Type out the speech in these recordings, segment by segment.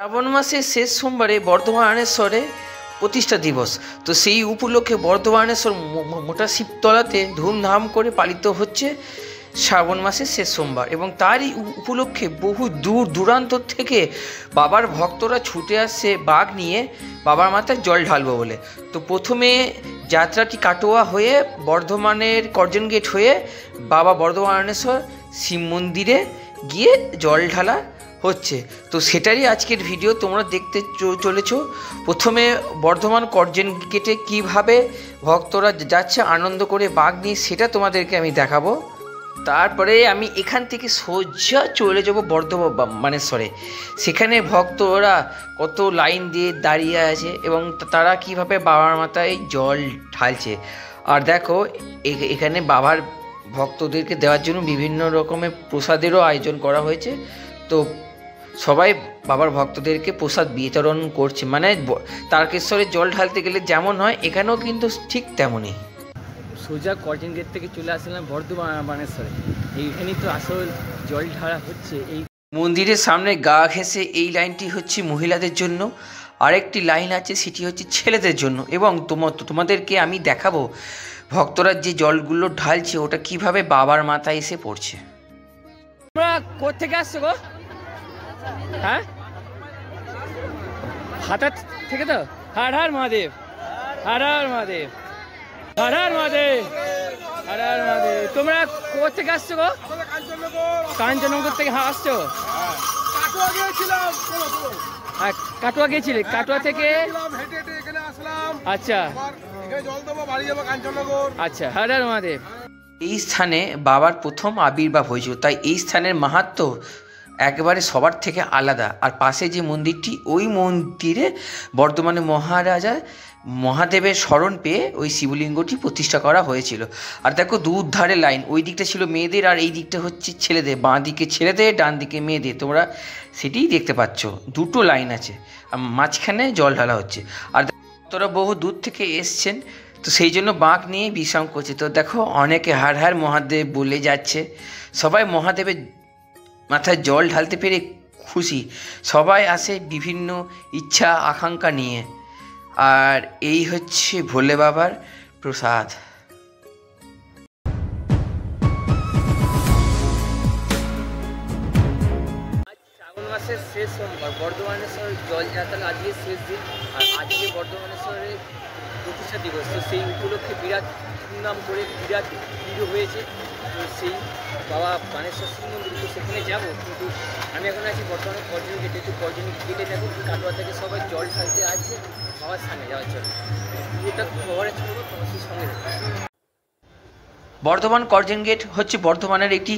শ্রাবণ মাসের শেষ সোমবারে বর্ধমানেশ্বরে প্রতিষ্ঠা দিবস। তো সেই উপলক্ষে বর্ধমানেশ্বর মোটা শিবতলাতে ধুমধাম করে পালিত হচ্ছে শ্রাবণ মাসের শেষ সোমবার, এবং তারই উপলক্ষে বহু দূর দূরান্ত থেকে বাবার ভক্তরা ছুটে আসছে বাঘ নিয়ে বাবার মাথায় জল ঢালবো বলে। তো প্রথমে যাত্রাটি কাটোয়া হয়ে বর্ধমানের কর্জন গেট হয়ে বাবা বর্ধমানেশ্বর শিব মন্দিরে গিয়ে জল ঢালা হচ্ছে। তো সেটারই আজকের ভিডিও তোমরা দেখতে চলেছো। প্রথমে বর্ধমান কর্জন গেটে কীভাবে ভক্তরা যাচ্ছে আনন্দ করে বাঘ নিয়ে, সেটা তোমাদেরকে আমি দেখাবো। তারপরে আমি এখান থেকে সোজা চলে যাব বর্ধমানেশ্বরে। সেখানে ভক্তরা কত লাইন দিয়ে দাঁড়িয়ে আছে এবং তারা কিভাবে বাবার মাথায় জল ঢালছে। আর দেখো এখানে বাবার ভক্তদেরকে দেওয়ার জন্য বিভিন্ন রকমের প্রসাদেরও আয়োজন করা হয়েছে। তো সবাই বাবার ভক্তদেরকে প্রসাদ বিতরণ করছে, মানে তারকেশ্বরে জল ঢালতে গেলে যেমন হয় এখানেও কিন্তু ঠিক তেমনই। সোজা কর্জন গেট থেকে চলে আসলাম বর্ধমানেশ্বরে। এইখানেই তো আসল জল ঢালা হচ্ছে। এই মন্দিরের সামনে গা ঘেঁষে এই লাইনটি হচ্ছে মহিলাদের জন্য, আরেকটি লাইন আছে সেটি হচ্ছে ছেলেদের জন্য। এবং তোমাদেরকে আমি দেখাবো ভক্তরা যে জলগুলো ঢালছে ওটা কিভাবে বাবার মাথায় এসে পড়ছে। তোমরা কোত্থেকে আসছো গো? হ্যাঁ, হাতার থেকে তো? হর হর মহাদেব, হর হর মহাদেব, হর হর মহাদেব, হর হর মহাদেব। তোমরা কোথেকে আসছো গো? কাঞ্চননগর থেকে আসছো? কাটোয়া গিয়েছিলে? কাটোয়া থেকে আচ্ছা আচ্ছা, হর হর মহাদেব। এই স্থানে বাবার প্রথম আবির্ভাব হয়েছিল, তাই এই স্থানের মাহাত্ম্য একেবারে সবার থেকে আলাদা। আর পাশে যে মন্দিরটি, ওই মন্দিরে বর্ধমানে মহারাজা মহাদেবের স্মরণ পেয়ে ওই শিবলিঙ্গটি প্রতিষ্ঠা করা হয়েছিল। আর দেখো দুধ ধারে লাইন, ওই দিকটা ছিল মেয়েদের আর এই দিকটা হচ্ছে ছেলেদের। বাঁ দিকে ছেলেদের, ডান দিকে মেয়েদের, তোমরা সেটিই দেখতে পাচ্ছ। দুটো লাইন আছে, মাঝখানে জল ঢালা হচ্ছে। আর তোরা বহু দূর থেকে এসছেন, তো সেই জন্য বাঁক নিয়ে বিশ্রাম করছে। তো দেখো অনেকে হার হার মহাদেব বলে যাচ্ছে। সবাই মহাদেবের মাথায় জল ঢালতে পেরে খুশি। সবাই আসে বিভিন্ন ইচ্ছা আকাঙ্ক্ষা নিয়ে। আর এই হচ্ছে ভোলে বাবার প্রসাদ। শ্রাবণ মাসের শেষ সোমবার বর্ধমানেশ্বর জল যাত্রা আজকে শেষ দিন, আর আজকে বর্ধমানেশ্বরের প্রতিষ্ঠা দিবস। তো সেই উপলক্ষে বিরাট ধুমধাম করে বিরাট ভিড় হয়েছে। তো সেই বাবা বানেশ্বর শিব মন্দির, তো সেখানে যাবো। কিন্তু আমি এখন আছি বর্তমানে কর্জন গেটে। তো কর্জন গেটে দেখো কাটোয়া থেকে সবাই জল ঢালতে আসছে বাবার সামনে যাওয়ার জন্য। এটা খবরের ছিল, তোমার সেই সঙ্গে বর্ধমান কর্জন গেট হচ্ছে বর্ধমানের একটি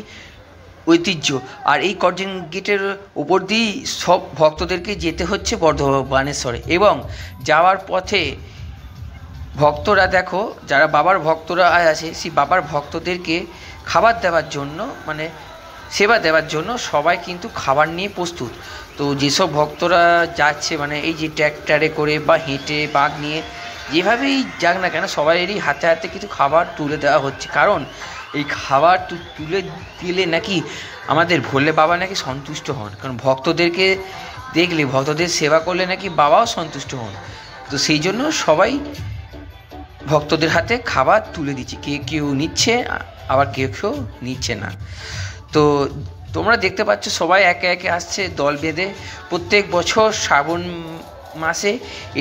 ঐতিহ্য। আর এই কর্জন গেটের উপর দিয়েই সব ভক্তদেরকে যেতে হচ্ছে বর্ধমানেশ্বরে। এবং যাওয়ার পথে ভক্তরা দেখো, যারা বাবার ভক্তরা আছে, সেই বাবার ভক্তদেরকে খাবার দেওয়ার জন্য, মানে সেবা দেওয়ার জন্য সবাই কিন্তু খাবার নিয়ে প্রস্তুত। তো যেসব ভক্তরা যাচ্ছে, মানে এই যে ট্র্যাক্টরে করে বা হেঁটে বাঘ নিয়ে যেভাবেই যাক না কেন, সবাইয়েরই হাতে হাতে কিন্তু খাবার তুলে দেওয়া হচ্ছে। কারণ এই খাবার তুলে দিলে নাকি আমাদের ভোলে বাবা নাকি সন্তুষ্ট হন। কারণ ভক্তদেরকে দেখলে, ভক্তদের সেবা করলে নাকি বাবাও সন্তুষ্ট হন। তো সেই জন্য সবাই ভক্তদের হাতে খাবার তুলে দিচ্ছে। কেউ নিচ্ছে, আবার কেউ নিচ্ছে না। তো তোমরা দেখতে পাচ্ছ সবাই একে একে আসছে দল বেঁধে। প্রত্যেক বছর শ্রাবণ মাসে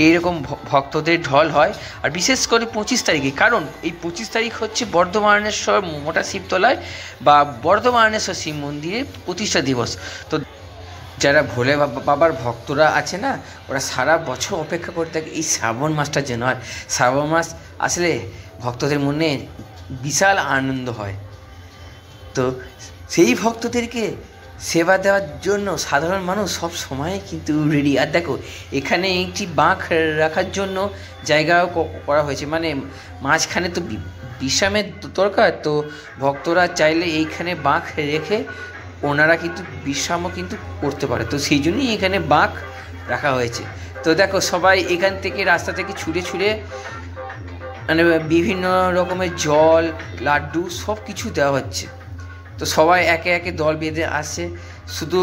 এইরকম ভক্তদের ঢল হয়, আর বিশেষ করে 25 তারিখে। কারণ এই 25 তারিখ হচ্ছে বর্ধমানেশ্বর মোটা শিবতলায় বা বর্ধমানেশ্বর শিব মন্দিরের প্রতিষ্ঠা দিবস। তো যারা ভোলে বাবার ভক্তরা আছে না, ওরা সারা বছর অপেক্ষা করে থাকে এই শ্রাবণ মাসটার জন্য। আর শ্রাবণ মাস আসলে ভক্তদের মনে বিশাল আনন্দ হয়। তো সেই ভক্তদেরকে সেবা দেওয়ার জন্য সাধারণ মানুষ সব সময় কিন্তু রেডি। আর দেখো এখানে একটি বাঁক রাখার জন্য জায়গাও করা হয়েছে, মানে মাঝখানে তো বিশ্রামের দরকার। তো ভক্তরা চাইলে এইখানে বাঁক রেখে ওনারা কিন্তু বিশ্রামও কিন্তু করতে পারে। তো সেই জন্যই এখানে বাঁক রাখা হয়েছে। তো দেখো সবাই এখান থেকে রাস্তা থেকে ছুঁড়ে ছুঁড়ে মানে বিভিন্ন রকমের জল, লাড্ডু সব কিছু দেওয়া হচ্ছে। তো সবাই একে একে দল বেঁধে আসছে। শুধু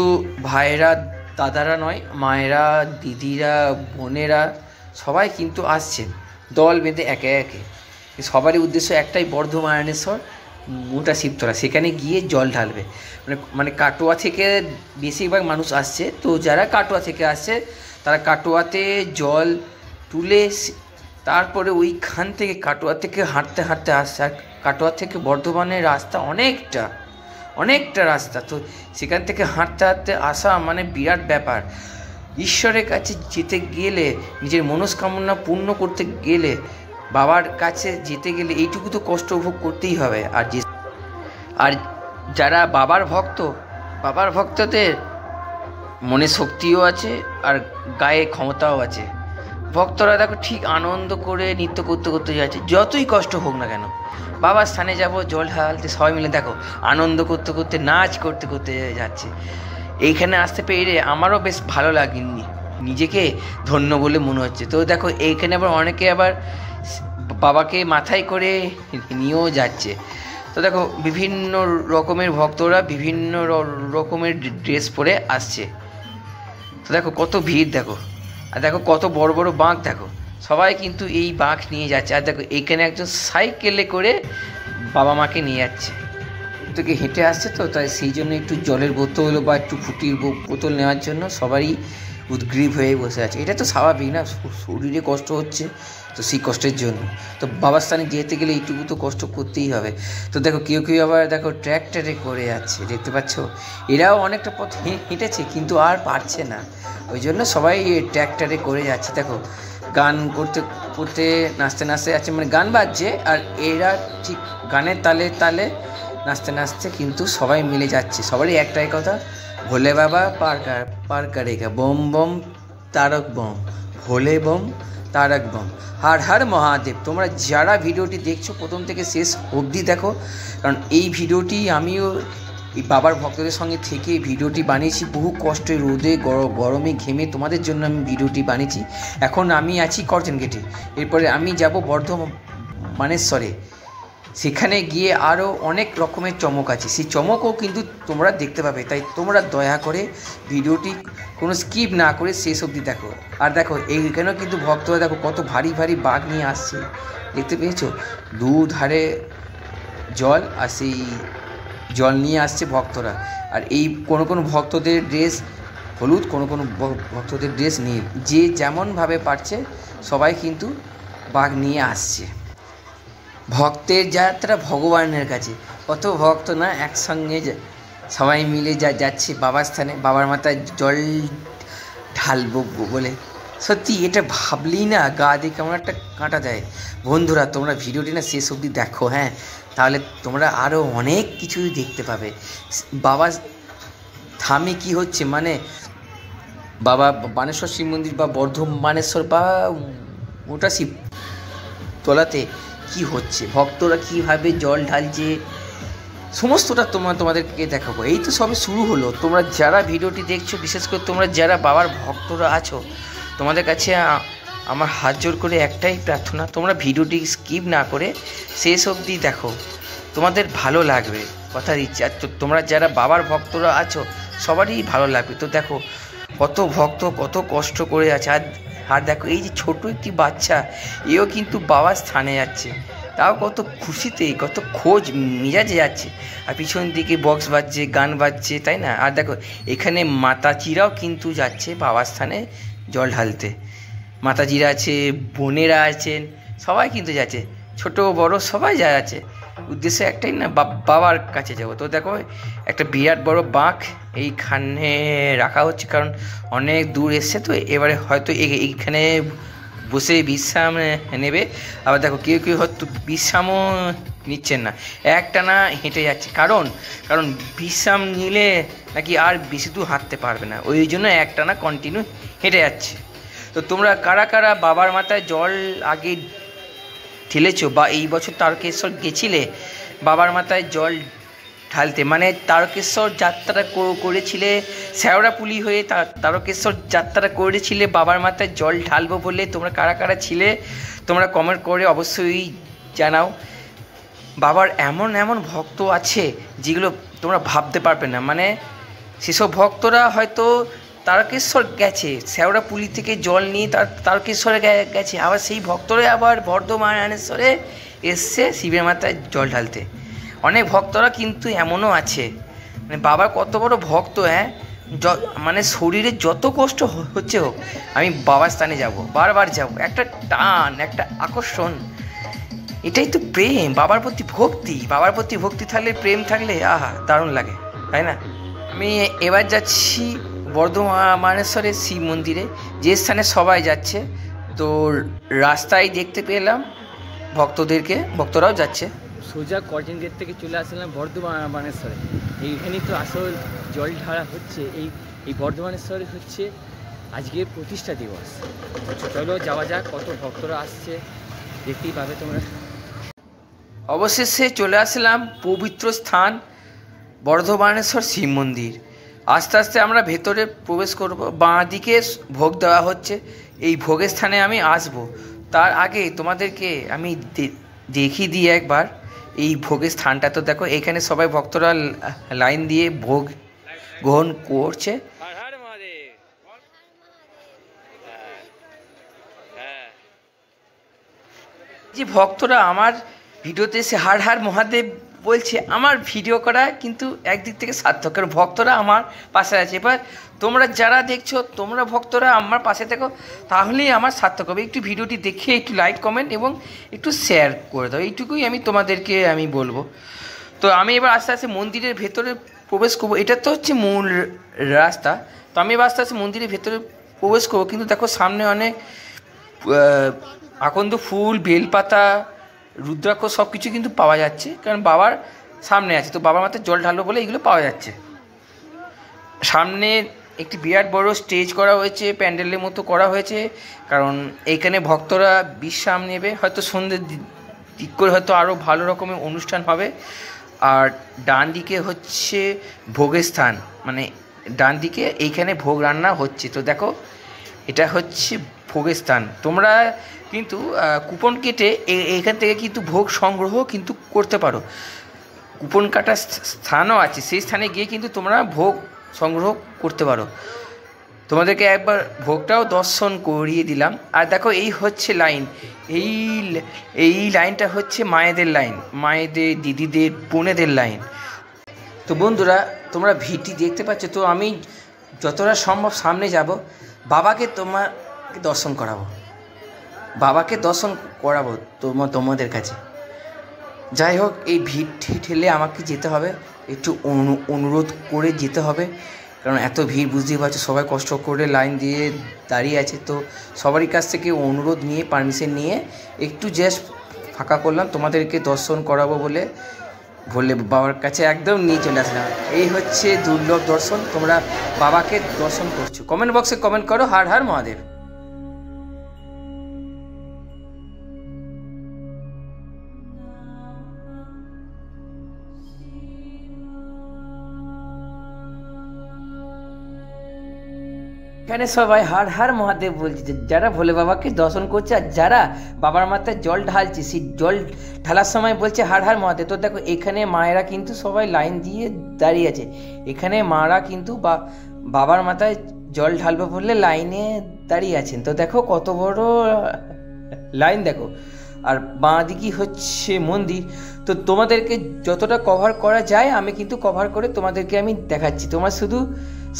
ভাইরা দাদারা নয়, মায়েরা, দিদিরা, বোনেরা সবাই কিন্তু আসছেন দল বেঁধে একে একে। সবারই উদ্দেশ্য একটাই, বর্ধমানেশ্বর মোটা শিবতলা, সেখানে গিয়ে জল ঢালবে। মানে কাটোয়া থেকে বেশিরভাগ মানুষ আসছে, তো যারা কাটোয়া থেকে আসছে তারা কাটোয়াতে জল তুলে তারপরে ওইখান থেকে কাটোয়া থেকে হাঁটতে হাঁটতে আসছে। আর কাটোয়া থেকে বর্ধমানের রাস্তা অনেকটা রাস্তা, তো সেখান থেকে হাঁটতে হাঁটতে আসা মানে বিরাট ব্যাপার। ঈশ্বরের কাছে যেতে গেলে, নিজের মনস্কামনা পূর্ণ করতে গেলে, বাবার কাছে যেতে গেলে এইটুকু তো কষ্ট উপভোগ করতেই হবে। আর যারা বাবার ভক্তদের মনে শক্তিও আছে আর গায়ে ক্ষমতাও আছে। ভক্তরা দেখো ঠিক আনন্দ করে নৃত্য করতে করতে যাচ্ছে, যতই কষ্ট হোক না কেন। বাবার স্থানে যাব জল ঢালতে, সবাই মিলে দেখো আনন্দ করতে করতে, নাচ করতে করতে যাচ্ছে। এইখানে আসতে পেরে আমারও বেশ ভালো লাগে, নিজেকে ধন্য বলে মনে হচ্ছে। তো দেখো এইখানে আবার অনেকে আবার বাবাকে মাথায় করে নিয়েও যাচ্ছে। তো দেখো বিভিন্ন রকমের ভক্তরা বিভিন্ন রকমের ড্রেস পরে আসছে। তো দেখো কত ভিড়, দেখো। আর দেখো কত বড় বড় বাঁক, দেখো সবাই কিন্তু এই বাঁক নিয়ে যাচ্ছে। আর দেখো এইখানে একজন সাইকেলে করে বাবা মাকে নিয়ে যাচ্ছে। তোকে হেঁটে আসছে, তো তাই সেই জন্য একটু জলের বোতল বা একটু ফুটির বোতল নেওয়ার জন্য সবারই উদ্গ্রীব হয়ে বসে আছে। এটা তো স্বাভাবিক না, শরীরে কষ্ট হচ্ছে, তো সেই কষ্টের জন্য তো বাবার স্থানে যেতে গেলে এইটুকু তো কষ্ট করতেই হবে। তো দেখো কেউ আবার দেখো ট্র্যাক্টরে করে যাচ্ছে, দেখতে পাচ্ছ। এরাও অনেকটা পথ হেঁটেছে কিন্তু আর পারছে না, ওই জন্য সবাই ট্র্যাক্টরে করে যাচ্ছে। দেখো গান করতে করতে, নাচতে নাচতে যাচ্ছে, মানে গান বাজছে আর এরা ঠিক গানের তালে তালে নাচতে নাচতে কিন্তু সবাই মিলে যাচ্ছে। সবারই একটাই কথা, ভোলে বাবা পার করেগা, বম বম তারক বম, ভোলে বম তারক বম, হর হর মহাদেব। তোমরা যারা ভিডিওটি দেখছো প্রথম থেকে শেষ অবধি দেখো, কারণ এই ভিডিওটি আমিও এই বাবার ভক্তদের সঙ্গে থেকে ভিডিওটি বানিয়েছি। বহু কষ্টে, রোদে, গরমে, ঘেমে তোমাদের জন্য আমি ভিডিওটি বানিয়েছি। এখন আমি আছি করজন গেটে, এরপরে আমি যাব বর্ধমানেশ্বরে। সেখানে গিয়ে আরও অনেক রকমের চমক আছে, সেই চমকও কিন্তু তোমরা দেখতে পাবে। তাই তোমরা দয়া করে ভিডিওটি কোনো স্কিপ না করে শেষ অবধি দেখো। আর দেখো এইখানেও কিন্তু ভক্তরা দেখো কত ভারী ভারী বাঘ নিয়ে আসছে, দেখতে পেয়েছো? দুধারে জল, আর সেই জল নিয়ে আসছে ভক্তরা। আর এই কোনো ভক্তদের ড্রেস হলুদ, কোনো ভক্তদের ড্রেস নীল, যে যেমনভাবে পারছে সবাই কিন্তু বাঘ নিয়ে আসছে। ভক্তের যাত্রা ভগবানের কাছে, কত ভক্ত না একসঙ্গে সবাই মিলে যাচ্ছে বাবার স্থানে, বাবার মাথায় জল ঢালবো বলে। সত্যি এটা ভাবলেই না গা দিয়ে কেমন একটা কাঁটা দেয়। বন্ধুরা তোমরা ভিডিওটি না শেষ অবধি দেখো, হ্যাঁ, তাহলে তোমরা আরও অনেক কিছুই দেখতে পাবে। বাবা ধামে কি হচ্ছে, মানে বাবা বানেশ্বর শিব মন্দির বা বর্ধমানেশ্বর বা ওটা শিব তলাতে কি হচ্ছে, ভক্তরা কীভাবে জল ঢালছে, সমস্তটা তোমাদেরকে দেখাবো। এই তো সবে শুরু হলো। তোমরা যারা ভিডিওটি দেখছো, বিশেষ করে তোমরা যারা বাবার ভক্তরা আছো, তোমাদের কাছে আমার হাত জোর করে একটাই প্রার্থনা, তোমরা ভিডিওটি স্কিপ না করে শেষ অবধি দেখো, তোমাদের ভালো লাগবে, কথা দিচ্ছি। আর তোমরা যারা বাবার ভক্তরা আছো সবারই ভালো লাগবে। তো দেখো কত ভক্ত কত কষ্ট করে আছে। আর দেখো এই যে ছোট একটি বাচ্চা, এও কিন্তু বাবার স্থানে যাচ্ছে, তাও কত খুশিতে, কত খোঁজ মেজাজে যাচ্ছে। আর পিছন দিকে বক্স বাজছে, গান বাজছে, তাই না? আর দেখো এখানে মাতাজিরাও কিন্তু যাচ্ছে বাবার স্থানে জল ঢালতে। মাতাজিরা আছে, বোনেরা আছেন, সবাই কিন্তু যাচ্ছে, ছোট বড় সবাই যাচ্ছে। উদ্দেশ্য একটাই না, বাবার কাছে যাবো। তো দেখো একটা বিরাট বড় বাঁক এইখানে রাখা হচ্ছে, কারণ অনেক দূর এসছে, তো এবারে হয়তো এইখানে বসে বিশ্রাম নেবে। আবার দেখো কেউ হয়তো বিশ্রামও নিচ্ছেন না, একটানা হেঁটে যাচ্ছে, কারণ বিশ্রাম নিলে নাকি আর বেশি দূর হাঁটতে পারবে না, ওই জন্য একটানা কন্টিনিউ হেঁটে যাচ্ছে। তো তোমরা কারা কারা বাবার মাথায় জল আগে ঢেলেছো বা এই বছর তারকেশ্বর গেছিলে বাবার মাথায় জল ঢালতে, মানে তারকেশ্বর যাত্রা করেছিলে, শেওড়াপুলি হয়ে তারকেশ্বর যাত্রা করেছিলে বাবার মাথায় জল ঢালবো বলে, তোমরা কারা কারা ছিলে তোমরা কমেন্ট করে অবশ্যই জানাও। বাবার এমন ভক্ত আছে যেগুলো তোমরা ভাবতে পারবে না, মানে সেসব ভক্তরা হয়তো তারকেশ্বর গেছে, শ্যাওড়াপুলি থেকে জল নিয়ে তারকেশ্বরে গেছে, আবার সেই ভক্তরা আবার বর্ধমানেশ্বরে এসছে শিবের মাথায় জল ঢালতে। অনেক ভক্তরা কিন্তু এমনও আছে, মানে বাবার কত বড় ভক্ত, হ্যাঁ, মানে শরীরে যত কষ্ট হচ্ছে হোক আমি বাবার স্থানে যাব, বারবার যাব, একটা টান, একটা আকর্ষণ, এটাই তো প্রেম, বাবার প্রতি ভক্তি। বাবার প্রতি ভক্তি থাকলে, প্রেম থাকলে, আহা দারুণ লাগে, তাই না? আমি এবার যাচ্ছি বর্ধমানেশ্বরের শিব মন্দিরে, যে স্থানে সবাই যাচ্ছে। তো রাস্তায় দেখতে পেলাম ভক্তরাও যাচ্ছে। সোজা করজন গেট থেকে চলে আসলাম বর্ধমানেশ্বরে। এইখানেই তো আসল জল ঢালা হচ্ছে। এই বর্ধমানেশ্বরে হচ্ছে আজকে প্রতিষ্ঠা দিবস। চলো যাওয়া যাক, কত ভক্তরা আসছে দেখতেই পাবে তোমরা। অবশেষে চলে আসলাম পবিত্র স্থান বর্ধমানেশ্বর শিব মন্দির। আস্তে আস্তে আমরা ভেতরে প্রবেশ করব। বাঁ দিকে ভোগ দেওয়া হচ্ছে, এই ভোগের স্থানে আমি আসব। তার আগে তোমাদেরকে আমি দেখিয়ে দিই একবার এই ভোগের স্থানটা। তো দেখো, এখানে সবাই ভক্তরা লাইন দিয়ে ভোগ গ্রহণ করছে। যে ভক্তরা আমার ভিডিওতে এসে হার হার মহাদেব বলছে, আমার ভিডিও করা কিন্তু একদিক থেকে সার্থক, কারণ ভক্তরা আমার পাশে আছে। এবার তোমরা যারা দেখছো, তোমরা ভক্তরা আমার পাশে থেকো, তাহলেই আমার সার্থক হবে। একটু ভিডিওটি দেখে একটু লাইক, কমেন্ট এবং একটু শেয়ার করে দাও, এইটুকুই আমি তোমাদেরকে বলবো। তো আমি এবার আস্তে আস্তে মন্দিরের ভেতরে প্রবেশ করবো। এটা তো হচ্ছে মূল রাস্তা। তো আমি এবার আস্তে আস্তে মন্দিরের ভেতরে প্রবেশ করবো। কিন্তু দেখো, সামনে অনেক আকন্দ ফুল, বেলপাতা, রুদ্রাক্ষ সব কিছু কিন্তু পাওয়া যাচ্ছে, কারণ বাবার সামনে আছে। তো বাবার মাথায় জল ঢালবো বলে এগুলো পাওয়া যাচ্ছে। সামনে একটি বিরাট বড় স্টেজ করা হয়েছে, প্যান্ডেলের মতো করা হয়েছে, কারণ এইখানে ভক্তরা বিশ্রাম নেবে। হয়তো সন্ধ্যের দিক করে হয়তো আরও ভালো রকমের অনুষ্ঠান হবে। আর ডান দিকে হচ্ছে ভোগের স্থান, মানে ডান দিকে এইখানে ভোগ রান্না হচ্ছে। তো দেখো, এটা হচ্ছে ভোগের স্থান। তোমরা কিন্তু কুপন কেটে এখান থেকে কিন্তু ভোগ সংগ্রহ কিন্তু করতে পারো। কুপন কাটার স্থানও আছে, সেই স্থানে গিয়ে কিন্তু তোমরা ভোগ সংগ্রহ করতে পারো। তোমাদেরকে একবার ভোগটাও দর্শন করিয়ে দিলাম। আর দেখো, এই হচ্ছে লাইন, এই লাইনটা হচ্ছে মায়েদের লাইন, মায়েদের, দিদিদের, বোনেদের লাইন। তো বন্ধুরা, তোমরা ভিড়টি দেখতে পাচ্ছ। তো আমি যতটা সম্ভব সামনে যাব, বাবাকে তোমাকে দর্শন করাবো, তোমাদের কাছে। যাই হোক, এই ভিড় ঠেলে আমাকে যেতে হবে, একটু অনুরোধ করে যেতে হবে, কারণ এত ভিড় বুঝতেই পারছো, সবাই কষ্ট করে লাইন দিয়ে দাঁড়িয়ে আছে। তো সবারই কাছ থেকে অনুরোধ নিয়ে, পারমিশন নিয়ে একটু জাস্ট ফাঁকা করলাম, তোমাদেরকে দর্শন করাবো বলে বাবার কাছে একদম নিয়ে চলে আসলাম। এই হচ্ছে দুর্লভ দর্শন, তোমরা বাবাকে দর্শন করছো। কমেন্ট বক্সে কমেন্ট করো, হার হার মহাদেব। এখানে সবাই হার হার মহাদেব বলছে, যারা ভোলে বাবাকে দর্শন করছে আর যারা বাবার মাথায় জল ঢালছে, সেই জল ঢালার সময় বলছে হার হার মহাদেব। তো দেখো, এখানে মায়েরা কিন্তু সবাই লাইন দিয়ে দাঁড়িয়ে আছে। এখানে মারা কিন্তু বাবার মাথায় জল ঢালবে বলে লাইনে দাঁড়িয়ে আছেন। তো দেখো কত বড় লাইন, দেখো। আর বাঁ দিকে হচ্ছে মন্দির। তো তোমাদেরকে যতটা কভার করা যায় আমি কিন্তু কভার করে তোমাদেরকে আমি দেখাচ্ছি, তোমার শুধু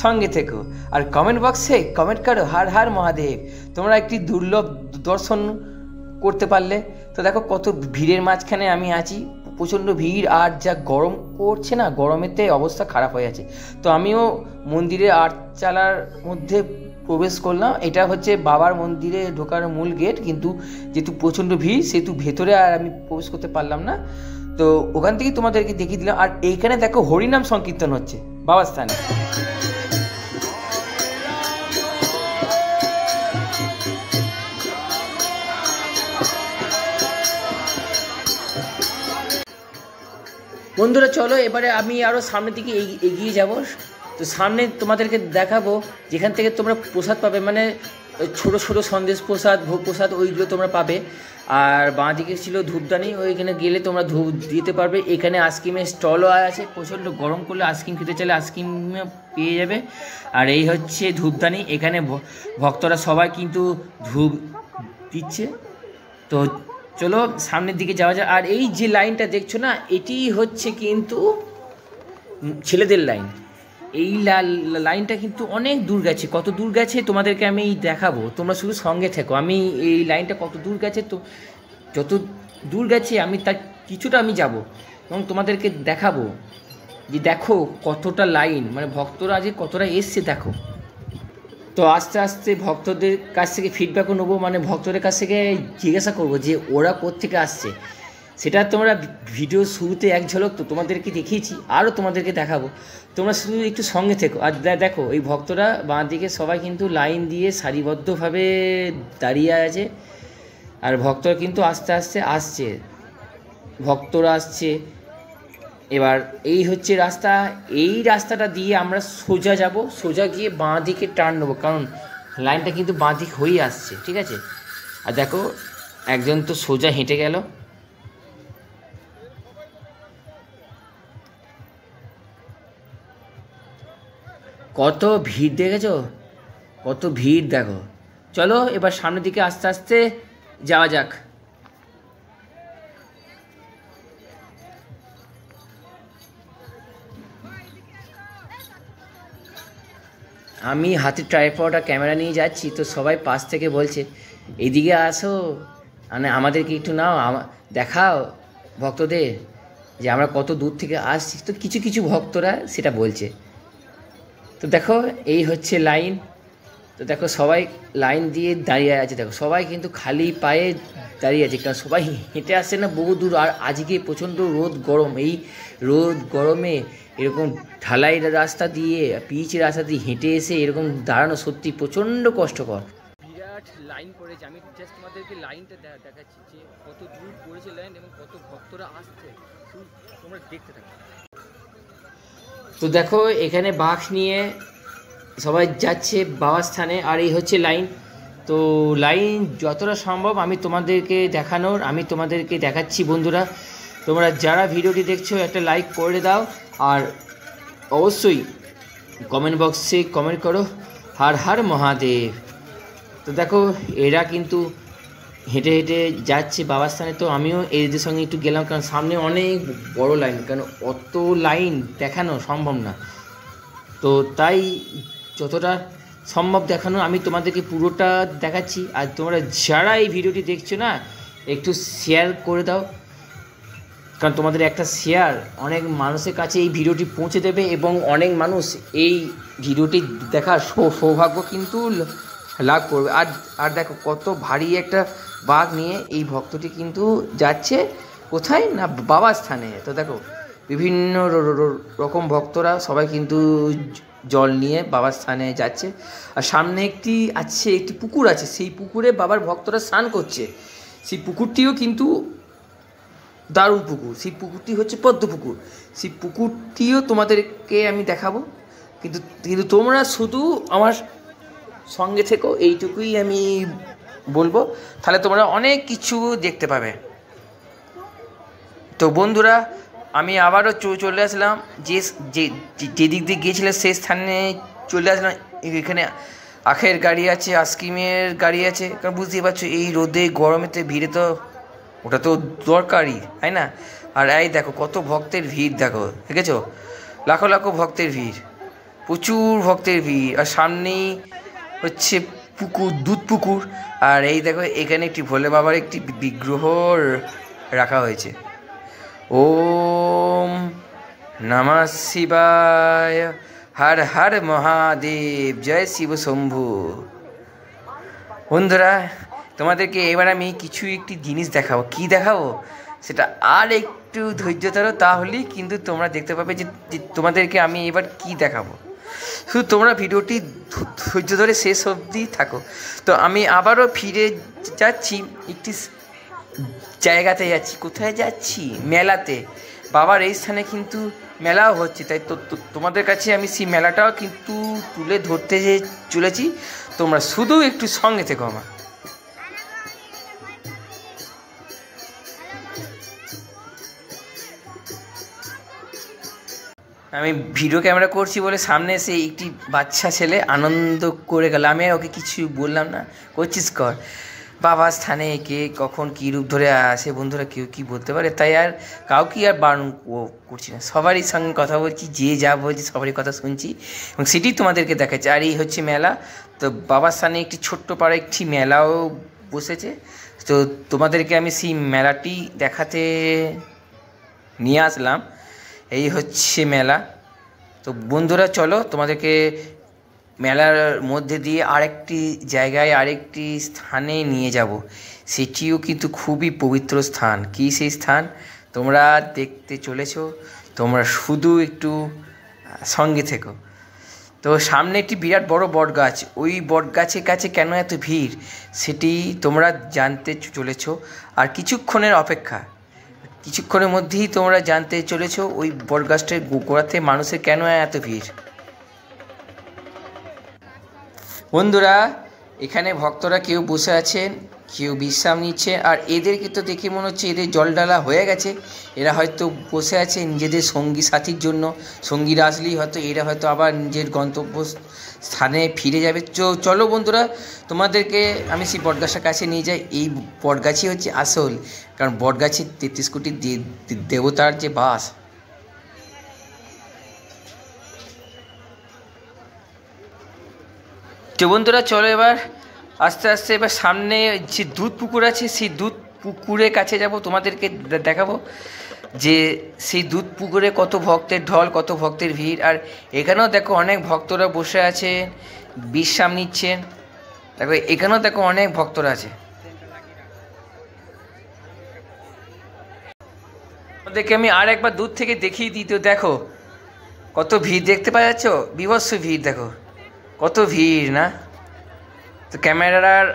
সঙ্গে থেকো। আর কমেন্ট বক্সে কমেন্ট করো, হার হার মহাদেব। তোমরা একটি দুর্লভ দর্শন করতে পারলে। তো দেখো, কত ভিড়ের মাঝখানে আমি আছি, প্রচণ্ড ভিড়, আর যা গরম করছে না, গরমেতে অবস্থা খারাপ হয়ে আছে। তো আমিও মন্দিরের আটচালার মধ্যে প্রবেশ করলাম। এটা হচ্ছে বাবার মন্দিরে ঢোকার মূল গেট, কিন্তু যেহেতু প্রচণ্ড ভিড়, সেহেতু ভেতরে আর আমি প্রবেশ করতে পারলাম না। তো ওখান থেকেই তোমাদেরকে দেখিয়ে দিলাম। আর এইখানে দেখো, হরিনাম সংকীর্তন হচ্ছে বাবার স্থানে। বন্ধুরা, চলো এবারে আমি আরও সামনের দিকে এগিয়ে যাব। তো সামনে তোমাদেরকে দেখাবো যেখান থেকে তোমরা প্রসাদ পাবে, মানে ছোট ছোট সন্দেশ প্রসাদ, ভোগ প্রসাদ ওইগুলো তোমরা পাবে। আর বাঁ দিকে ছিল ধূপদানি, ওইখানে গেলে তোমরা ধূপ দিতে পারবে। এখানে আইসক্রিমের স্টলও আছে, প্রচণ্ড গরম করলে আইসক্রিম খেতে চাইলে আইসক্রিমও পেয়ে যাবে। আর এই হচ্ছে ধূপদানি, এখানে ভক্তরা সবাই কিন্তু ধূপ দিচ্ছে। তো চলো সামনের দিকে যাওয়া যায়। আর এই যে লাইনটা দেখছো না, এটি হচ্ছে কিন্তু ছেলেদের লাইন। এই লাইনটা কিন্তু অনেক দূর গেছে, কত দূর গেছে তোমাদেরকে আমি দেখাবো, তোমরা শুধু সঙ্গে থেকো। আমি এই লাইনটা কত দূর গেছে, তো যত দূর গেছে আমি তার কিছুটা আমি যাব এবং তোমাদেরকে দেখাবো যে দেখো কতটা লাইন, মানে ভক্তরা আজ কতটা এসছে দেখো। তো আস্তে আস্তে ভক্তদের কাছ থেকে ফিডব্যাকও নেবো, মানে ভক্তদের কাছ থেকে জিজ্ঞাসা করবো যে ওরা কোত্থেকে আসছে। সেটা তোমরা ভিডিও শুরুতে এক ঝলক তো তোমাদেরকে দেখিয়েছি, আরও তোমাদেরকে দেখাবো, তোমরা শুধু একটু সঙ্গে থেকো। আর দেখো এই ভক্তরা বাঁ দিকে সবাই কিন্তু লাইন দিয়ে সারিবদ্ধভাবে দাঁড়িয়ে আছে। আর ভক্তরা কিন্তু আস্তে আস্তে আসছে, ভক্তরা আসছে। এবার এই হচ্ছে রাস্তা, এই রাস্তাটা দিয়ে আমরা সোজা যাব, সোজা গিয়ে বাঁ দিকে টার্ন নেবো, কারণ লাইনটা কিন্তু বাঁ দিক হয়েই আসছে, ঠিক আছে। আর দেখো একজন তো সোজা হেঁটে গেল। কত ভিড় দেখেছো, কত ভিড় দেখো। চলো এবার সামনের দিকে আস্তে আস্তে যাওয়া যাক। আমি হাতে ট্রাইপড আর ক্যামেরা নিয়ে যাচ্ছি, তো সবাই পাশ থেকে বলছে এদিকে আসো, মানে আমাদেরকে একটু নাও, দেখাও ভক্তদের যে আমরা কত দূর থেকে আসছি। তো কিছু কিছু ভক্তরা সেটা বলছে। তো দেখো এই হচ্ছে লাইন, তো দেখো সবাই লাইন দিয়ে দাঁড়িয়ে আছে, দেখো সবাই কিন্তু খালি পায়ে দাঁড়িয়ে আছে, কারণ সবাই হেঁটে আসছে না বহু দূর। আর আজকে প্রচণ্ড রোদ গরম, এই রোদ গরমে এরকম ঢালাই রাস্তা দিয়ে, পিচ রাস্তা দিয়ে হেঁটে এসে এরকম দাঁড়ানো সত্যি প্রচণ্ড কষ্টকর। বিরাট লাইন পড়েছে, আমি জাস্ট তোমাদেরকে লাইনটা দেখাচ্ছি যে কত দূর পড়েছে লাইন এবং কত ভক্তরা আসছে, তোমরা দেখতে থাকো। তো দেখো এখানে বাক্স নিয়ে সবাই যাচ্ছে বাবার স্থানে, আর এই হচ্ছে লাইন। তো লাইন যতটা সম্ভব আমি তোমাদেরকে দেখাচ্ছি। বন্ধুরা তোমরা যারা ভিডিওটি দেখছো একটা লাইক করে দাও, আর অবশ্যই কমেন্ট বক্সে কমেন্ট করো হর হর মহাদেব। তো দেখো এরা কিন্তু হেঁটে হেঁটে যাচ্ছে বাবার স্থানে, তো আমিও এদের সঙ্গে একটু গেলাম, কারণ সামনে অনেক বড় লাইন, কারণ অত লাইন দেখানো সম্ভব না। তো তাই যতটা সম্ভব দেখানো আমি তোমাদেরকে পুরোটা দেখাচ্ছি। আর তোমরা যারা এই ভিডিওটি দেখছো না একটু শেয়ার করে দাও, কারণ তোমাদের একটা শেয়ার অনেক মানুষের কাছে এই ভিডিওটি পৌঁছে দেবে এবং অনেক মানুষ এই ভিডিওটি দেখার সৌভাগ্য কিন্তু লাভ করবে। আর দেখো কত ভারী একটা বাঘ নিয়ে এই ভক্তটি কিন্তু যাচ্ছে কোথায় না বাবার স্থানে। তো দেখো বিভিন্ন রকম ভক্তরা সবাই কিন্তু জল নিয়ে বাবার স্থানে যাচ্ছে। আর সামনে একটি পুকুর আছে, সেই পুকুরে বাবার ভক্তরা স্নান করছে। সেই পুকুরটিও কিন্তু দারুণ পুকুর, সেই পুকুরটি হচ্ছে পদ্ম পুকুর। সেই পুকুরটিও তোমাদেরকে আমি দেখাবো, কিন্তু তোমরা শুধু আমার সঙ্গে থেকো, এইটুকুই আমি বলবো, তাহলে তোমরা অনেক কিছু দেখতে পাবে। তো বন্ধুরা আমি আবারও চলে আসলাম যে দিক দিয়ে গিয়েছিলাম সেই স্থানে চলে আসলাম। এখানে আখের গাড়ি আছে, আইসক্রিমের গাড়ি আছে, কারণ বুঝতেই পারছো এই রোদে গরমেতে ভিড়ে তো ওটা তো দরকারই, তাই না। আর এই দেখো কত ভক্তের ভিড়, দেখো দেখেছো লাখো লাখো ভক্তের ভিড়, প্রচুর ভক্তের ভিড়। আর সামনেই হচ্ছে পুকুর, দুধ পুকুর। আর এই দেখো এখানে একটি ভোলে বাবার একটি বিগ্রহ রাখা হয়েছে। ওম নমঃ শিবায়, হর হর মহাদেব, জয় শিব শম্ভু। বন্ধুরা তোমাদেরকে এবার আমি একটি জিনিস দেখাবো। কি দেখাবো সেটা আর একটু ধৈর্য ধরো, তাহলেই কিন্তু তোমরা দেখতে পাবে যে তোমাদেরকে আমি এবার কি দেখাবো। শুধু তোমরা ভিডিওটি ধৈর্য ধরে শেষ অবধি থাকো। তো আমি আবারও ফিরে যাচ্ছি, একটি জায়গাতে যাচ্ছি। কোথায় যাচ্ছি? মেলাতে। বাবার এই স্থানে কিন্তু মেলাও হচ্ছে, তাই তো তোমাদের কাছে আমি সেই মেলাটাও কিন্তু তুলে ধরতে চলেছি। তো তোমরা শুধু একটু সঙ্গে থেকো আমার। আমি ভিডিও ক্যামেরা করছি বলে সামনে এসে একটি বাচ্চা ছেলে আনন্দ করে গেল। আমি আর ওকে কিছু বললাম না, করছিস কর, বাবার স্থানে কে কখন কী রূপ ধরে আসে বন্ধুরা কেউ কি বলতে পারে, তাই আর কাউকে আর বারণ করছি না, সবারই সঙ্গে কথা বলছি, যে যা বলছি সবারই কথা শুনছি এবং সেটি তোমাদেরকে দেখাচ্ছি। আর এই হচ্ছে মেলা। তো বাবার স্থানে একটি ছোট্ট পাড়া একটি মেলাও বসেছে, তো তোমাদেরকে আমি সেই মেলাটি দেখাতে নিয়ে আসলাম। এই হচ্ছে মেলা। তো বন্ধুরা চলো তোমাদেরকে মেলার মধ্যে দিয়ে আরেকটি জায়গায় আরেকটি স্থানে নিয়ে যাব, সেটিও কিন্তু খুবই পবিত্র স্থান। কী সেই স্থান তোমরা দেখতে চলেছো, তোমরা শুধু একটু সঙ্গে থেকো। তো সামনে একটি বিরাট বড় বট গাছ, ওই বট গাছের কাছে কেন এত ভিড় সেটি তোমরা জানতে চলেছো। আর কিছুক্ষণের অপেক্ষা, কিছুক্ষণের মধ্যেই তোমরা জানতে চলেছো ওই বটগাছটার গোড়াতে মানুষের কেন এত ভিড়। বন্ধুরা এখানে ভক্তরা কেউ বসে আছেন, কেউ বিশ্রাম নিচ্ছে, আর এদেরকে তো দেখে মনে হচ্ছে এদের জল ঢালা হয়ে গেছে। এরা হয়তো বসে আছে নিজেদের সঙ্গী সাথীর জন্য, সঙ্গীরা আসলেই হয়তো এরা হয়তো আবার নিজের গন্তব্য স্থানে ফিরে যাবে। চলো বন্ধুরা তোমাদেরকে আমি সেই বটগাছটার কাছে নিয়ে যাই। এই বটগাছই হচ্ছে আসল, কারণ বটগাছে 33 কোটি দেবতার যে বাস। তো বন্ধুরা চলো এবার আস্তে আস্তে এবার সামনে যে দুধ পুকুর আছে সেই দুধ পুকুরের কাছে যাব, তোমাদেরকে দেখাবো যে সেই দুধ পুকুরে কত ভক্তের ঢল, কত ভক্তের ভিড়। আর এখানেও দেখো অনেক ভক্তরা বসে আছে, বিশ্রাম নিচ্ছেন। দেখো এখানেও দেখো অনেক ভক্তরা আছে। ওদেরকে আমি আর একবার দূর থেকে দেখিয়ে দিই। তো দেখো কত ভিড় দেখতে পাওয়া যাচ্ছ, বিভৎস ভিড়, দেখো কত ভিড় না। তো ক্যামেরার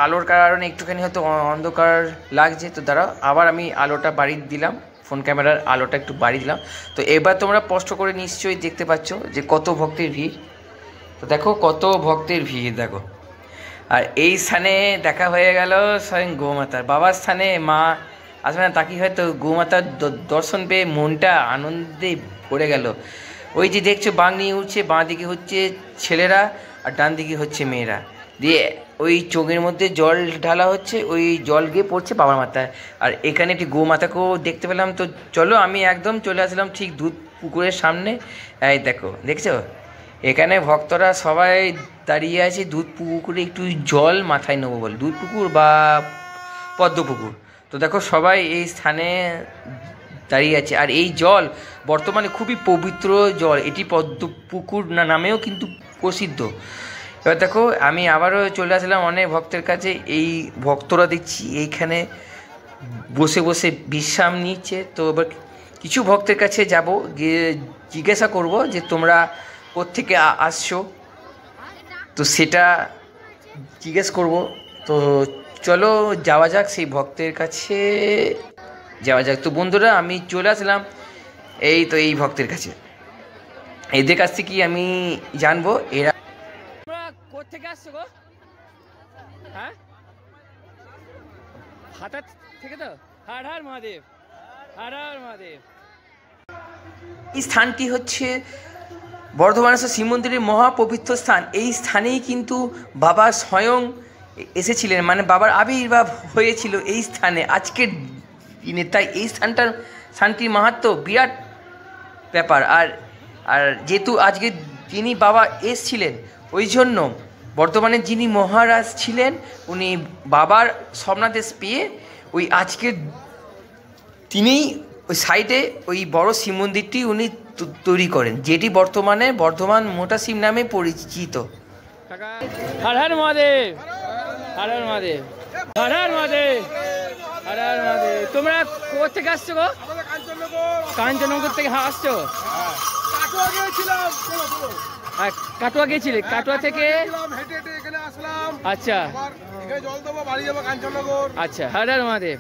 আলোর কারণে একটুখানি হয়তো অন্ধকার লাগছে, তো দাঁড়াও আবার আমি আলোটা বাড়িয়ে দিলাম, ফোন ক্যামেরার আলোটা একটু বাড়িয়ে দিলাম। তো এবার তোমরা স্পষ্ট করে নিশ্চয়ই দেখতে পাচ্ছ যে কত ভক্তের ভিড়। তো দেখো কত ভক্তের ভিড় দেখো। আর এই স্থানে দেখা হয়ে গেল স্বয়ং গোমাতার। বাবার স্থানে মা আসবে না তাকে হয়তো গোমাতার দর্শন পেয়ে মনটা আনন্দে ভরে গেল। ওই যে দেখছো বাঁক নিয়ে উঠছে, বাঁ দিকে হচ্ছে ছেলেরা আর ডান দিকে হচ্ছে মেয়েরা, দিয়ে ওই চোখের মধ্যে জল ঢালা হচ্ছে, ওই জল গিয়ে পড়ছে বাবার মাথায়। আর এখানে একটি গোমাতাকেও দেখতে পেলাম। তো চলো আমি একদম চলে আসলাম ঠিক দুধ পুকুরের সামনে। এই দেখো দেখছো এখানে ভক্তরা সবাই দাঁড়িয়ে আছে দুধ পুকুরে একটু জল মাথায় নেবো বলে, দুধ পুকুর বা পদ্ম পুকুর। তো দেখো সবাই এই স্থানে দাঁড়িয়ে আছে। আর এই জল বর্তমানে খুবই পবিত্র জল, এটি পদ্ম পুকুর নামেও কিন্তু প্রসিদ্ধ। এবার দেখো আমি আবারও চলে আসলাম অনেক ভক্তের কাছে। এই ভক্তরা দেখছি এইখানে বসে বসে বিশ্রাম নিচ্ছে। তো এবার কিছু ভক্তের কাছে যাব, গিয়ে জিজ্ঞাসা করব যে তোমরা কোত্থেকে আসছো, তো সেটা জিজ্ঞেস করব। তো চলো যাওয়া যাক সেই ভক্তের কাছে, যাওয়া যাক। তো বন্ধুরা আমি চলে আসলাম এই তো এই ভক্তের কাছে। এদের কাছ থেকে আমি জানবো এরা কোত্থেকে আসছো গো? হ্যাঁ হাটার থেকে। তো হার হার মহাদেব, হার হার মহাদেব। এই স্থানটি হচ্ছে বর্ধমানেশ্বর শিব মন্দিরের মহাপবিত্র স্থান। এই স্থানেই কিন্তু বাবা স্বয়ং এসেছিলেন, মানে বাবার আবির্ভাব হয়েছিল এই স্থানে আজকের দিনে। তাই এই স্থানটির মাহাত্ম্য বিরাট ব্যাপার। আর আর যেহেতু আজকে যিনি বাবা এসছিলেন, ওই জন্য বর্তমানে যিনি মহারাজ ছিলেন উনি বাবার স্বপ্নাদেশ পেয়ে ওই আজকের তিনিই ওই সাইডে ওই বড় শিব মন্দিরটি উনি তৈরি করেন, যেটি বর্তমানে বর্ধমান মোটা শিব নামে পরিচিত। হর হর মহাদেব, হর হর মহাদেব, হর হর মহাদেব, হর হর মহাদেব। তোমরা কোথা থেকে আসছো গো? কাঞ্চননগর থেকে আসছো? কাটোয়া গিয়েছিলে? কাটোয়া থেকে আচ্ছা আচ্ছা, হর হর মহাদেব।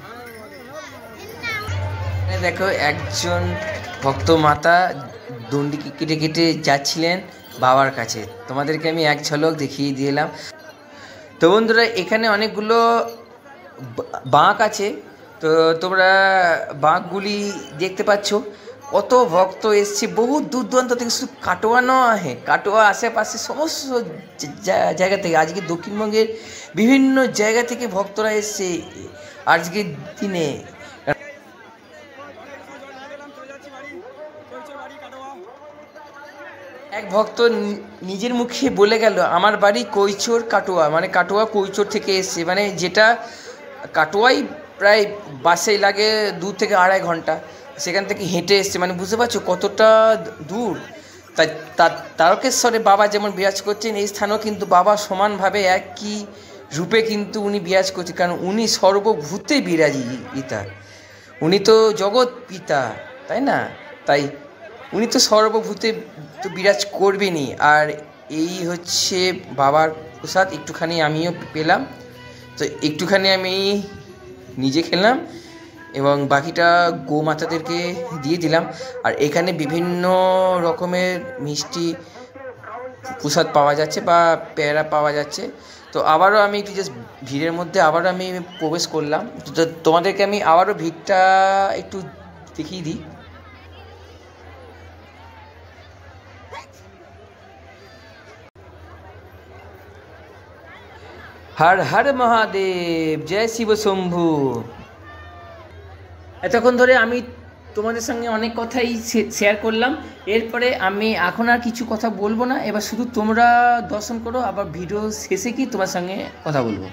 দেখো একজন ভক্ত মাতা দণ্ডি কেটে কেটে যাচ্ছিলেন বাবার কাছে। তোমাদেরকে আমি এক ঝলক দেখিয়ে দিলাম। তো বন্ধুরা এখানে অনেকগুলো বাঁক আছে, তো তোমরা বাঁকগুলি দেখতে পাচ্ছ। কত ভক্ত এসছে বহু দূর দূরান্ত থেকে, শুধু কাটোয়া নয়, কাটোয়া আশেপাশে সমস্ত জায়গা থেকে, আজকে দক্ষিণবঙ্গের বিভিন্ন জায়গা থেকে ভক্তরা এসছে আজকের দিনে। এক ভক্ত নিজের মুখে বলে গেল আমার বাড়ি কৈচোর কাটোয়া, মানে কাটোয়া কৈচোর থেকে এসছে, মানে যেটা কাটোয়াই প্রায় বাসে লাগে 2 থেকে 2.5 ঘন্টা, সেখান থেকে হেঁটে এসছে, মানে বুঝতে পারছো কতটা দূর। তাই তারকেশ্বরে বাবা যেমন বিরাজ করছেন, এই স্থানেও কিন্তু বাবা সমানভাবে একই রূপে কিন্তু উনি বিরাজ করছেন, কারণ উনি সর্বভূতে বিরাজিতা, উনি তো জগৎ পিতা, তাই না? তাই উনি তো সর্বভূতে তো বিরাজ করবেনই। আর এই হচ্ছে বাবার প্রসাদ, একটুখানি আমিও পেলাম, তো একটুখানি আমি নিজে খেলাম এবং বাকিটা গোমাতাদেরকে দিয়ে দিলাম। আর এখানে বিভিন্ন রকমের মিষ্টি প্রসাদ পাওয়া যাচ্ছে বা পেয়ারা পাওয়া যাচ্ছে। তো আবারও আমি একটু জাস্ট ভিড়ের মধ্যে আবারও আমি প্রবেশ করলাম, তো তোমাদেরকে আমি আবারও ভিড়টা একটু দেখিয়ে দিই। হর হর মহাদেব, জয় শিব শম্ভু। এতক্ষণ ধরে আমি তোমাদের সঙ্গে অনেক কথাই শেয়ার করলাম, এরপরে আমি এখন আর কিছু কথা বলবো না, এবার শুধু তোমরা দর্শন করো, আবার ভিডিও শেষে কি তোমার সঙ্গে কথা বলবো।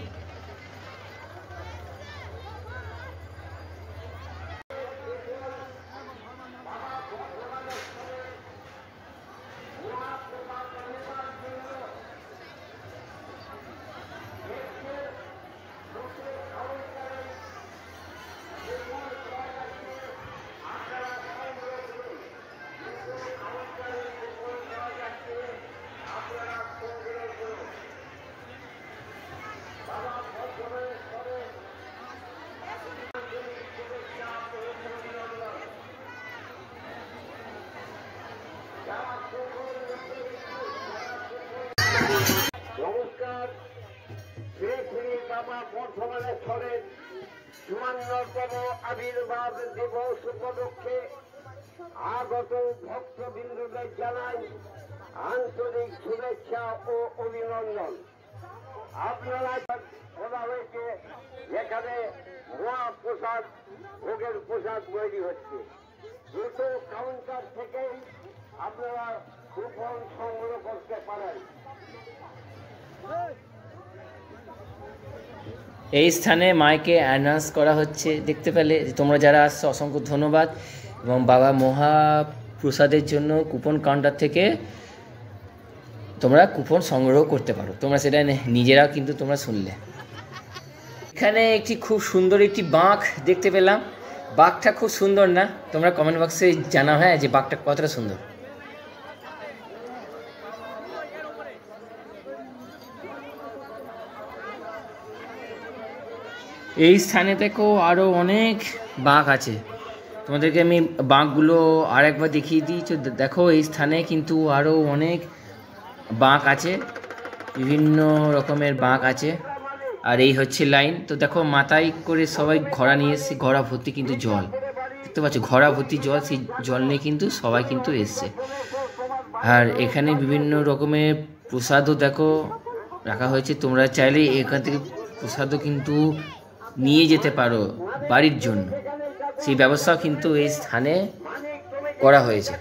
নমস্কার। শ্রী শ্রী বাবা বর্ধমানেশ্বরের 54তম আবির্ভাব দিবস উপলক্ষে আগত ভক্তবৃন্দদের জানাই আন্তরিক শুভেচ্ছা ও অভিনন্দন। আপনারা বলা হয়েছে যেখানে মহাপ্রসাদ, ভোগের প্রসাদ তৈরি হচ্ছে, দুটো কাউন্টার থেকে আপনারা কুপন সংগ্রহ করতে পারেন। এই স্থানে মাইকে অ্যানাউন্স করা হচ্ছে, দেখতে পেলে তোমরা যারা আসছো অসংখ্য ধন্যবাদ। এবং বাবা মহাপ্রসাদের জন্য কুপন কাউন্টার থেকে তোমরা কুপন সংগ্রহ করতে পারো, তোমরা সেটা নিজেরাও কিন্তু তোমরা শুনলে। এখানে একটি খুব সুন্দর একটি বাঁক দেখতে পেলাম, বাঁকটা খুব সুন্দর না? তোমরা কমেন্ট বক্সে জানা হয় যে বাঁকটা কতটা সুন্দর। এই স্থানে দেখো আরও অনেক বাঁক আছে, তোমাদেরকে আমি বাঁকগুলো আর একবার দেখিয়ে দিই। দেখো এই স্থানে কিন্তু আরও অনেক বাঁক আছে, বিভিন্ন রকমের বাঁক আছে। আর এই হচ্ছে লাইন, তো দেখো মাথায় করে সবাই ঘোড়া নিয়ে এসছে, ঘোড়া ভর্তি কিন্তু জল, দেখতে পাচ্ছ ঘোড়া ভর্তি জল, সেই জল নিয়ে কিন্তু সবাই কিন্তু এসছে। আর এখানে বিভিন্ন রকমের প্রসাদও দেখো রাখা হয়েছে, তোমরা চাইলে এখান থেকে প্রসাদও কিন্তু নিয়ে যেতে পারো বাড়ির জন্য, সেই ব্যবস্থাও কিন্তু এই স্থানে করা হয়েছে।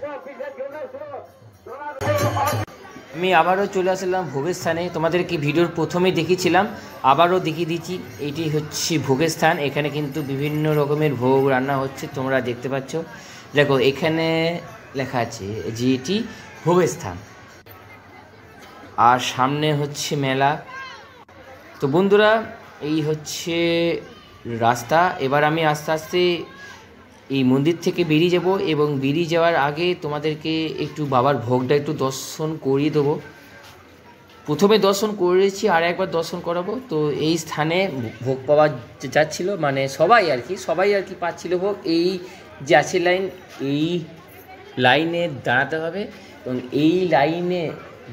আমি আবারও চলে আসলাম ভোগের স্থানে, তোমাদেরকে ভিডিওর প্রথমেই দেখিয়েছিলাম, আবারও দেখিয়ে দিচ্ছি। এটি হচ্ছে ভোগের স্থান, এখানে কিন্তু বিভিন্ন রকমের ভোগ রান্না হচ্ছে, তোমরা দেখতে পাচ্ছ। দেখো এখানে লেখা আছে যে এটি ভোগের স্থান, আর সামনে হচ্ছে মেলা। তো বন্ধুরা এই হচ্ছে রাস্তা, এবার আমি আস্তে আস্তে এই মন্দির থেকে বেরিয়ে যাব, এবং বেরিয়ে যাওয়ার আগে তোমাদেরকে একটু বাবার ভোগটা একটু দর্শন করিয়ে দেবো। প্রথমে দর্শন করেছি, আর একবার দর্শন করাবো। তো এই স্থানে ভোগ পাওয়া যাচ্ছিলো, মানে সবাই আর কি পাচ্ছিল ভোগ। এই যে আছে লাইন, এই লাইনে দাঁড়াতে হবে, এবং এই লাইনে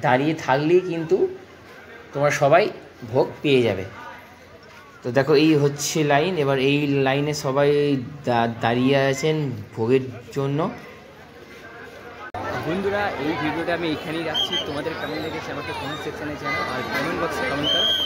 দাঁড়িয়ে থাকলেই কিন্তু তোমরা সবাই ভোগ পেয়ে যাবে। তো দেখো এই হচ্ছে লাইন, এবার এই লাইনে সবাই দাঁড়িয়ে আছেন ভোগের জন্য। বন্ধুরা এই ভিডিওটা আমি এখানেই রাখছি। তোমাদের কেমন লেগেছে আমাকে কমেন্ট সেকশানে জানাও আর কমেন্ট বক্সে কমেন্ট করো।